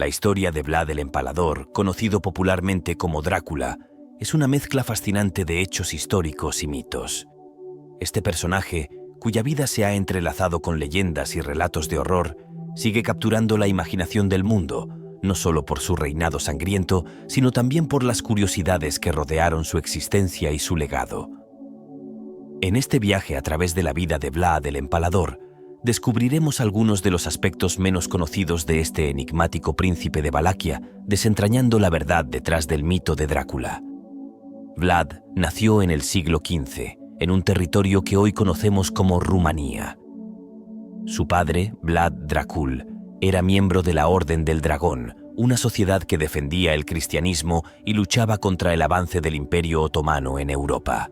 La historia de Vlad el Empalador, conocido popularmente como Drácula, es una mezcla fascinante de hechos históricos y mitos. Este personaje, cuya vida se ha entrelazado con leyendas y relatos de horror, sigue capturando la imaginación del mundo, no solo por su reinado sangriento, sino también por las curiosidades que rodearon su existencia y su legado. En este viaje a través de la vida de Vlad el Empalador, descubriremos algunos de los aspectos menos conocidos de este enigmático príncipe de Valaquia, desentrañando la verdad detrás del mito de Drácula. Vlad nació en el siglo XV, en un territorio que hoy conocemos como Rumanía. Su padre, Vlad Dracul, era miembro de la Orden del Dragón, una sociedad que defendía el cristianismo y luchaba contra el avance del Imperio Otomano en Europa.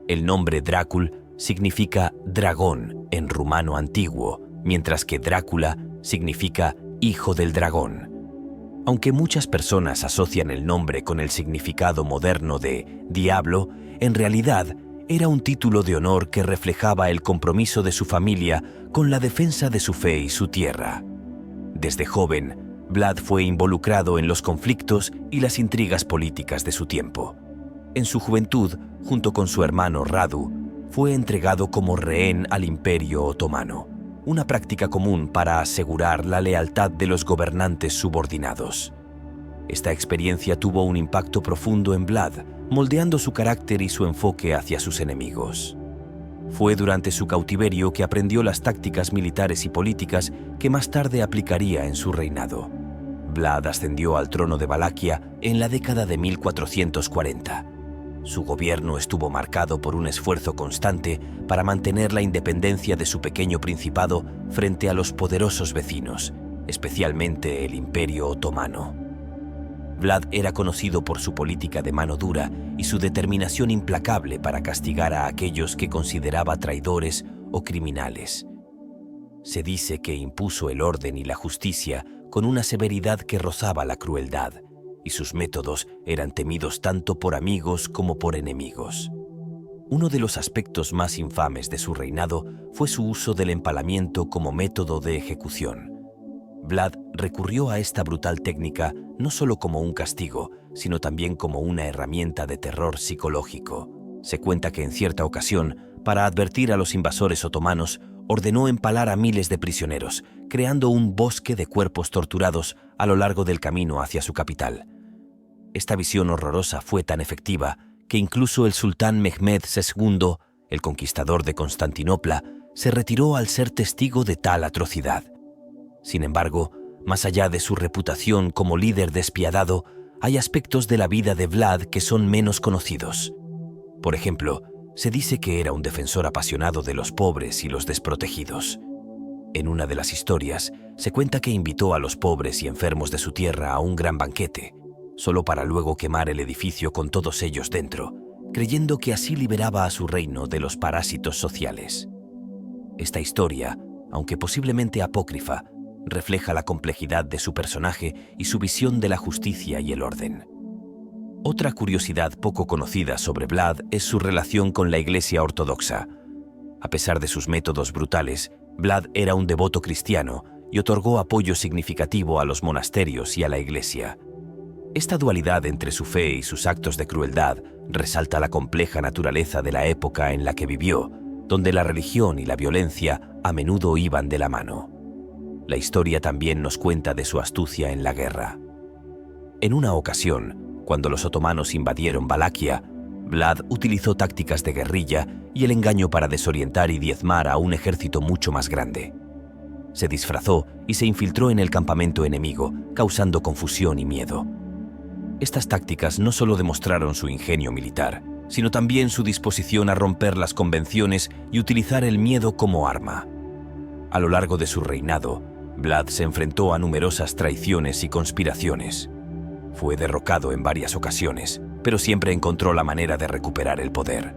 El nombre Drácul significa dragón en rumano antiguo, mientras que Drácula significa hijo del dragón. Aunque muchas personas asocian el nombre con el significado moderno de diablo, en realidad era un título de honor que reflejaba el compromiso de su familia con la defensa de su fe y su tierra. Desde joven, Vlad fue involucrado en los conflictos y las intrigas políticas de su tiempo. En su juventud, junto con su hermano Radu, fue entregado como rehén al Imperio Otomano, una práctica común para asegurar la lealtad de los gobernantes subordinados. Esta experiencia tuvo un impacto profundo en Vlad, moldeando su carácter y su enfoque hacia sus enemigos. Fue durante su cautiverio que aprendió las tácticas militares y políticas que más tarde aplicaría en su reinado. Vlad ascendió al trono de Valaquia en la década de 1440. Su gobierno estuvo marcado por un esfuerzo constante para mantener la independencia de su pequeño principado frente a los poderosos vecinos, especialmente el Imperio Otomano. Vlad era conocido por su política de mano dura y su determinación implacable para castigar a aquellos que consideraba traidores o criminales. Se dice que impuso el orden y la justicia con una severidad que rozaba la crueldad, y sus métodos eran temidos tanto por amigos como por enemigos. Uno de los aspectos más infames de su reinado fue su uso del empalamiento como método de ejecución. Vlad recurrió a esta brutal técnica no solo como un castigo, sino también como una herramienta de terror psicológico. Se cuenta que en cierta ocasión, para advertir a los invasores otomanos, ordenó empalar a miles de prisioneros, creando un bosque de cuerpos torturados a lo largo del camino hacia su capital. Esta visión horrorosa fue tan efectiva que incluso el sultán Mehmed II, el conquistador de Constantinopla, se retiró al ser testigo de tal atrocidad. Sin embargo, más allá de su reputación como líder despiadado, hay aspectos de la vida de Vlad que son menos conocidos. Por ejemplo, se dice que era un defensor apasionado de los pobres y los desprotegidos. En una de las historias, se cuenta que invitó a los pobres y enfermos de su tierra a un gran banquete, solo para luego quemar el edificio con todos ellos dentro, creyendo que así liberaba a su reino de los parásitos sociales. Esta historia, aunque posiblemente apócrifa, refleja la complejidad de su personaje y su visión de la justicia y el orden. Otra curiosidad poco conocida sobre Vlad es su relación con la Iglesia Ortodoxa. A pesar de sus métodos brutales, Vlad era un devoto cristiano y otorgó apoyo significativo a los monasterios y a la Iglesia. Esta dualidad entre su fe y sus actos de crueldad resalta la compleja naturaleza de la época en la que vivió, donde la religión y la violencia a menudo iban de la mano. La historia también nos cuenta de su astucia en la guerra. En una ocasión, cuando los otomanos invadieron Valaquia, Vlad utilizó tácticas de guerrilla y el engaño para desorientar y diezmar a un ejército mucho más grande. Se disfrazó y se infiltró en el campamento enemigo, causando confusión y miedo. Estas tácticas no solo demostraron su ingenio militar, sino también su disposición a romper las convenciones y utilizar el miedo como arma. A lo largo de su reinado, Vlad se enfrentó a numerosas traiciones y conspiraciones. Fue derrocado en varias ocasiones, pero siempre encontró la manera de recuperar el poder.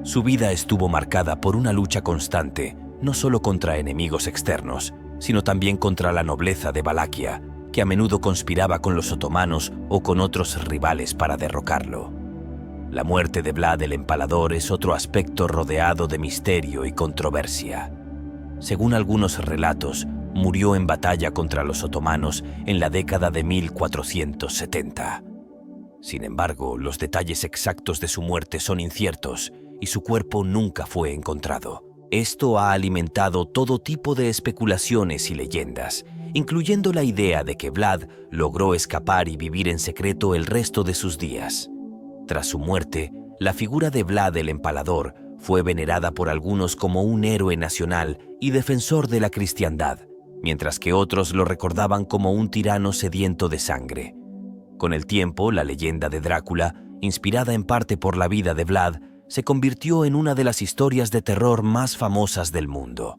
Su vida estuvo marcada por una lucha constante, no solo contra enemigos externos, sino también contra la nobleza de Valaquia, que a menudo conspiraba con los otomanos o con otros rivales para derrocarlo. La muerte de Vlad el Empalador es otro aspecto rodeado de misterio y controversia. Según algunos relatos, murió en batalla contra los otomanos en la década de 1470. Sin embargo, los detalles exactos de su muerte son inciertos y su cuerpo nunca fue encontrado. Esto ha alimentado todo tipo de especulaciones y leyendas, incluyendo la idea de que Vlad logró escapar y vivir en secreto el resto de sus días. Tras su muerte, la figura de Vlad el Empalador fue venerada por algunos como un héroe nacional y defensor de la cristiandad, mientras que otros lo recordaban como un tirano sediento de sangre. Con el tiempo, la leyenda de Drácula, inspirada en parte por la vida de Vlad, se convirtió en una de las historias de terror más famosas del mundo.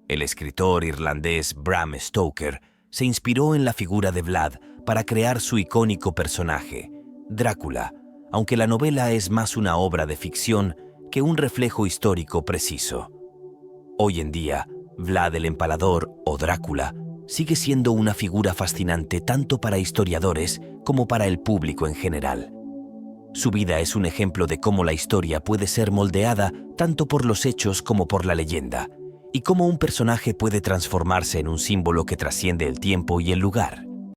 El escritor irlandés Bram Stoker se inspiró en la figura de Vlad para crear su icónico personaje, Drácula, aunque la novela es más una obra de ficción que un reflejo histórico preciso. Hoy en día, Vlad el Empalador, o Drácula, sigue siendo una figura fascinante tanto para historiadores como para el público en general. Su vida es un ejemplo de cómo la historia puede ser moldeada tanto por los hechos como por la leyenda, y cómo un personaje puede transformarse en un símbolo que trasciende el tiempo y el lugar.